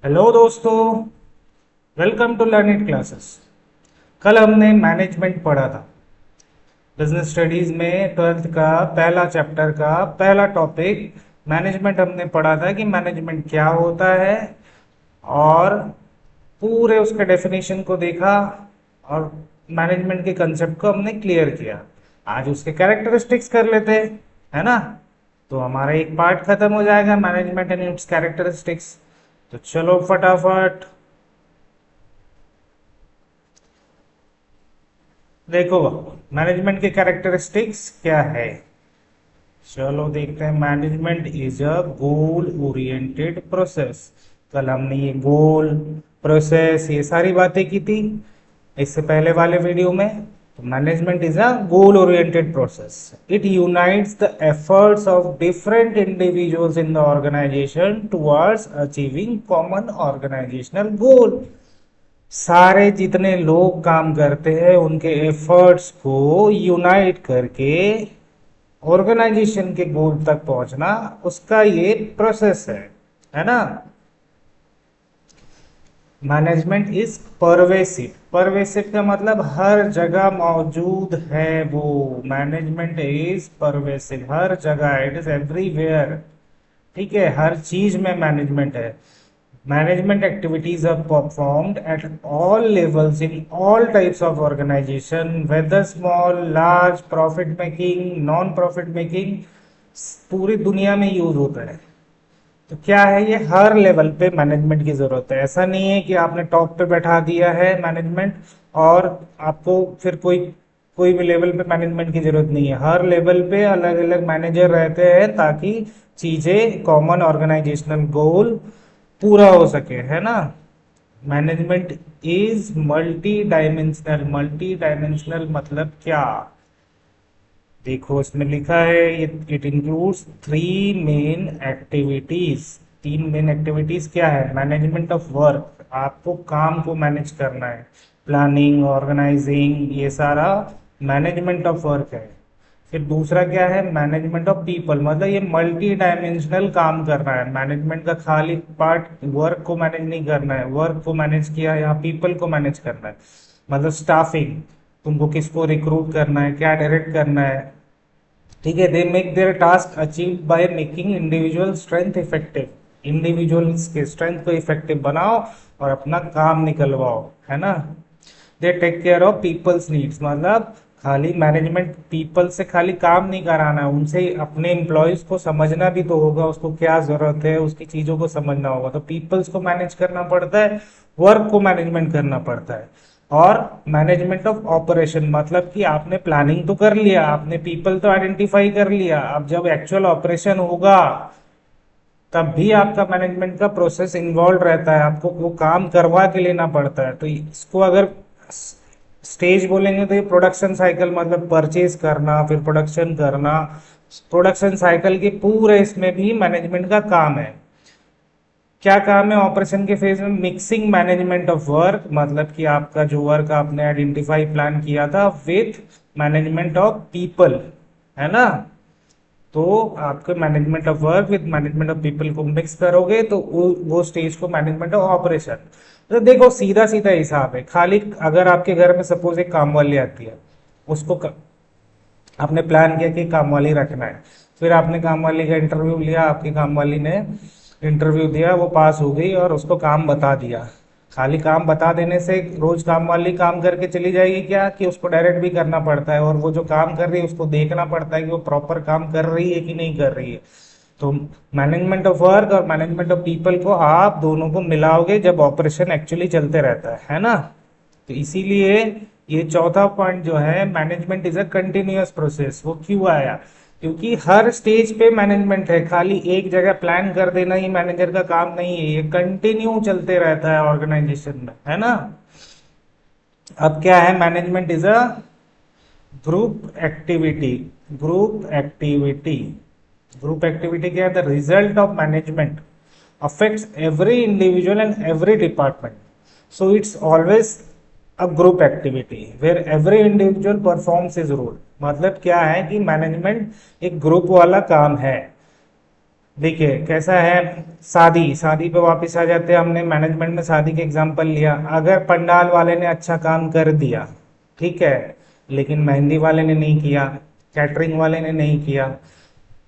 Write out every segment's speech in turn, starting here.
Hello दोस्तों, welcome to learn it classes. कल हमने मैनेजमेंट पढ़ा था। बिजनेस स्टडीज में 12th का पहला चैप्टर का पहला टॉपिक मैनेजमेंट हमने पढ़ा था कि मैनेजमेंट क्या होता है, और पूरे उसके डेफिनेशन को देखा और मैनेजमेंट के कंसेप्ट को हमने क्लियर किया। आज उसके कैरेक्टरिस्टिक्स कर लेते हैं, है ना। तो हमारा एक पार्ट खत्म हो जाएगा, मैनेजमेंट एंड इट्स कैरेक्टरिस्टिक्स। तो चलो फटाफट देखो मैनेजमेंट के कैरेक्टरिस्टिक्स क्या है। चलो देखते हैं। Management is a goal oriented process. कल हमने ये गोल, प्रोसेस, ये सारी बातें की थी इससे पहले वाले वीडियो में। तो management is a goal oriented process. It unites the efforts of different individuals in the organisation towards achieving common organisational goal. सारे जितने लोग काम करते हैं उनके एफर्ट्स को यूनाइट करके ऑर्गेनाइजेशन के गोल तक पहुंचना, उसका ये प्रोसेस है ना। Management is pervasive. परवेसिव का मतलब हर जगह मौजूद है वो। मैनेजमेंट इज परवेसिव, हर जगह, इट इज एवरीवेयर। ठीक है, हर चीज में मैनेजमेंट है। Management activities are performed at all levels in all types of organization, whether small, large, profit making, non profit making, पूरी दुनिया में यूज होता है। तो क्या है, ये हर लेवल पे मैनेजमेंट की जरूरत है। ऐसा नहीं है कि आपने टॉप पे बैठा दिया है मैनेजमेंट और आपको फिर कोई कोई भी लेवल पे मैनेजमेंट की जरूरत नहीं है। हर लेवल पे अलग अलग मैनेजर रहते हैं ताकि चीजें, कॉमन ऑर्गेनाइजेशनल गोल पूरा हो सके, है ना। Management is multi dimensional. Multi dimensional मतलब क्या, देखो इसमें लिखा है, it includes three main activities. तीन मेन एक्टिविटीज क्या है? मैनेजमेंट ऑफ वर्क, आपको काम को मैनेज करना है, प्लानिंग, ऑर्गेनाइजिंग, ये सारा मैनेजमेंट ऑफ वर्क है। फिर दूसरा क्या है? मैनेजमेंट ऑफ पीपल, मतलब ये मल्टी डायमेंशनल काम करना है। मैनेजमेंट का खाली पार्ट वर्क को मैनेज नहीं करना है, वर्क को मैनेज किया, यहाँ पीपल को मैनेज करना है, मतलब स्टाफिंग, तुमको किसको रिक्रूट करना है, क्या डायरेक्ट करना है। ठीक है, they make their task achieve by making individual strength effective. Individuals के स्ट्रेंथ को इफेक्टिव बनाओ और अपना काम निकलवाओ, है ना। They take care of peoples needs, मतलब खाली मैनेजमेंट पीपल से खाली काम नहीं कराना है, उनसे अपने एम्प्लॉयज को समझना भी तो होगा, उसको क्या जरूरत है, उसकी चीजों को समझना होगा। तो पीपल्स को मैनेज करना पड़ता है, वर्क को मैनेजमेंट करना पड़ता है। और मैनेजमेंट ऑफ ऑपरेशन, मतलब कि आपने प्लानिंग तो कर लिया, आपने पीपल तो आइडेंटिफाई कर लिया, अब जब एक्चुअल ऑपरेशन होगा तब भी आपका मैनेजमेंट का प्रोसेस इन्वॉल्व रहता है, आपको वो काम करवा के लेना पड़ता है। तो इसको अगर स्टेज बोलेंगे तो ये प्रोडक्शन साइकिल, मतलब परचेज करना, फिर प्रोडक्शन करना, प्रोडक्शन साइकिल के पूरे इसमें भी मैनेजमेंट का काम है। क्या काम है ऑपरेशन के फेज में? मिक्सिंग मैनेजमेंट ऑफ वर्क, मतलब कि आपका जो वर्क आपने आइडेंटिफाई प्लान किया था विथ मैनेजमेंट ऑफ पीपल, है ना। तो आपके management of work with management of people को मिक्स करोगे तो वो स्टेज को मैनेजमेंट ऑफ ऑपरेशन। तो देखो सीधा सीधा हिसाब है। खाली अगर आपके घर में सपोज एक काम वाली आती है, उसको आपने प्लान किया कि काम वाली रखना है, फिर आपने काम वाली का इंटरव्यू लिया, आपकी काम वाली ने इंटरव्यू दिया, वो पास हो गई और उसको काम बता दिया। खाली काम बता देने से रोज काम वाली काम करके चली जाएगी क्या, कि उसको डायरेक्ट भी करना पड़ता है, और वो जो काम कर रही है उसको देखना पड़ता है कि वो प्रॉपर काम कर रही है कि नहीं कर रही है। तो मैनेजमेंट ऑफ वर्क और मैनेजमेंट ऑफ पीपल को आप दोनों को मिलाओगे जब ऑपरेशन एक्चुअली चलते रहता है ना। तो इसीलिए ये चौथा पॉइंट जो है, management is a continuous process, वो क्यों आया? क्योंकि हर स्टेज पे मैनेजमेंट है, खाली एक जगह प्लान कर देना ही मैनेजर का काम नहीं है, ये कंटिन्यू चलते रहता है ऑर्गेनाइजेशन में, है ना। अब क्या है? Management is a group activity. Group activity, group activity क्या है? The result of management affects every individual and every department, so it's always a group activity where every individual performs his role। मतलब क्या है कि management एक group वाला काम है। देखिए कैसा है, शादी शादी पे वापस आ जाते हैं। हमने मैनेजमेंट में शादी के एग्जांपल लिया। अगर पंडाल वाले ने अच्छा काम कर दिया, ठीक है, लेकिन मेहंदी वाले ने नहीं किया, कैटरिंग वाले ने नहीं किया,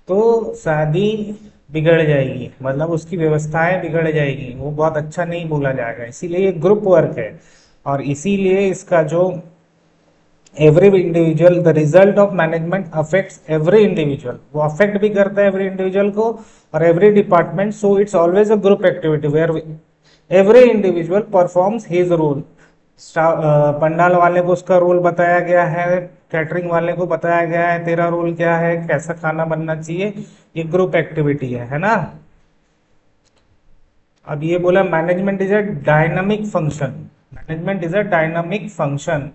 तो शादी बिगड़ जाएगी, मतलब उसकी व्यवस्थाएं बिगड़ जाएगी, वो बहुत अच्छा नहीं बोला जाएगा। इसीलिए ये ग्रुप वर्क है, और इसीलिए इसका जो every individual, the result of management affects every individual, वो अफेक्ट भी करता है एवरी इंडिविजुअल को और every department. So it's always a group activity where every individual performs his role. Pandal वाले को उसका रोल बताया गया है, कैटरिंग वाले को बताया गया है तेरा रोल क्या है, कैसा खाना बनना चाहिए। ये ग्रुप एक्टिविटी है ना। अब ये बोला management is a dynamic function. Management is a dynamic function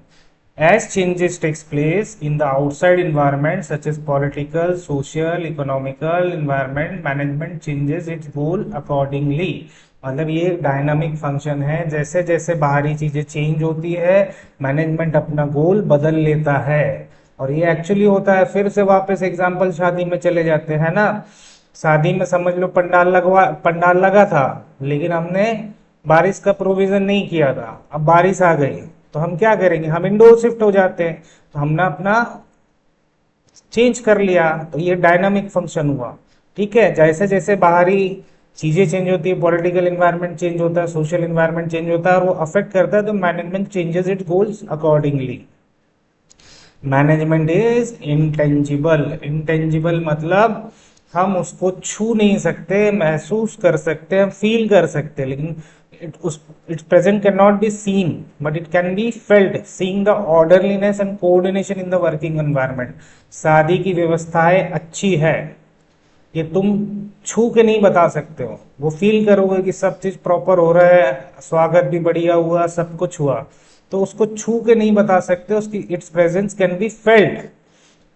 as changes takes place in the outside environment such as political, social, economical environment, management changes its goal accordingly। मतलब ये dynamic function है, जैसे जैसे बाहरी चीजें change होती है management अपना गोल बदल लेता है। और ये एक्चुअली होता है। फिर से वापस एग्जांपल शादी में चले जाते हैं ना। शादी में समझ लो पंडाल लगा था, लेकिन हमने बारिश का प्रोविजन नहीं किया था। अब बारिश आ गई तो हम क्या करेंगे, हम इंडोर शिफ्ट हो जाते हैं। तो हमने अपना चेंज कर लिया, तो ये डायनामिक फंक्शन हुआ। ठीक है, जैसे जैसे बाहरी चीजें चेंज होती है, पॉलिटिकल एनवायरनमेंट चेंज होता है, सोशल एनवायरनमेंट चेंज होता है और वो अफेक्ट करता है, तो management changes it goals accordingly. Management is intangible. Intangible मतलब हम उसको छू नहीं सकते, महसूस कर सकते हैं, फील कर सकते हैं, लेकिन its present cannot be seen but it can be felt, seeing the orderliness and coordination in the working environment। शादी की व्यवस्थाएं अच्छी है, ये तुम छू के नहीं बता सकते हो, वो फील करोगे कि सब चीज प्रॉपर हो रहा है, स्वागत भी बढ़िया हुआ, सब कुछ हुआ, तो उसको छू के नहीं बता सकते। उसकी it's presence can be felt,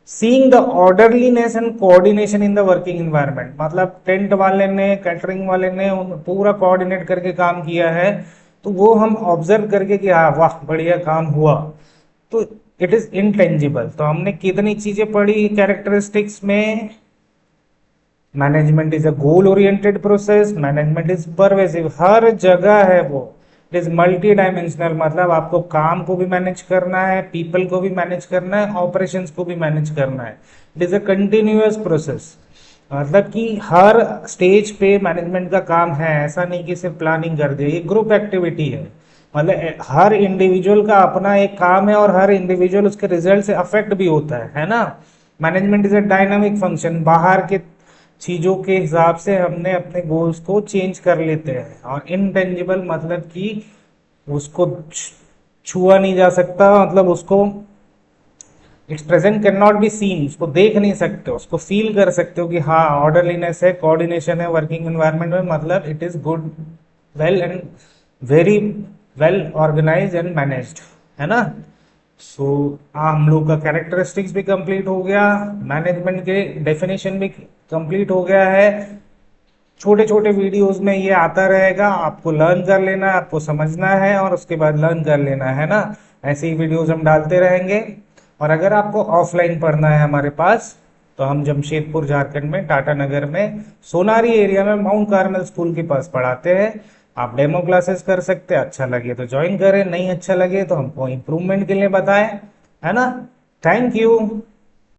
seeing the orderliness and coordination in the working environment. मतलब टेंट वाले ने, कैटरिंग वाले ने पूरा कोऑर्डिनेट करके काम किया है, तो वो हम ऑब्जर्व करके कि हाँ वाह बढ़िया काम हुआ, तो इट इज इंटेंजिबल। तो हमने कितनी चीजें पढ़ी कैरेक्टरिस्टिक्स में। Management is a goal oriented process, management is pervasive, हर जगह है वो। इट इज मल्टी डायमेंशनल, मतलब आपको काम को भी मैनेज करना है, पीपल को भी मैनेज करना है, ऑपरेशंस को भी मैनेज करना है। It is a continuous process, मतलब कि हर स्टेज पे मैनेजमेंट का काम है, ऐसा नहीं कि सिर्फ प्लानिंग कर दिया। ये ग्रुप एक्टिविटी है, मतलब हर इंडिविजुअल का अपना एक काम है और हर इंडिविजुअल उसके रिजल्ट से अफेक्ट भी होता है ना। Management is a dynamic function, बाहर के चीजों के हिसाब से हमने अपने गोल्स को चेंज कर लेते हैं। और इनटेंजिबल मतलब कि उसको छुआ नहीं जा सकता, मतलब उसको it's present can not be seen, उसको देख नहीं सकते, उसको फील कर सकते हो कि हाँ ऑर्डरलीनेस है, कोऑर्डिनेशन है वर्किंग एनवायरनमेंट में, मतलब it is good, well and very well organise and managed, है ना। सो हम लोग का कैरेक्टरिस्टिक्स भी कंप्लीट हो गया, मैनेजमेंट के डेफिनेशन भी कंप्लीट हो गया है। छोटे छोटे वीडियोस में ये आता रहेगा, आपको लर्न कर लेना है, आपको समझना है और उसके बाद लर्न कर लेना है ना। ऐसे ही वीडियोस हम डालते रहेंगे। और अगर आपको ऑफलाइन पढ़ना है हमारे पास, तो हम जमशेदपुर झारखंड में टाटा नगर में सोनारी एरिया में माउंट कार्मल स्कूल के पास पढ़ाते हैं। आप डेमो क्लासेस कर सकते हैं, अच्छा लगे तो ज्वाइन करें, नहीं अच्छा लगे तो हमको इम्प्रूवमेंट के लिए बताएं, है ना। Thank you.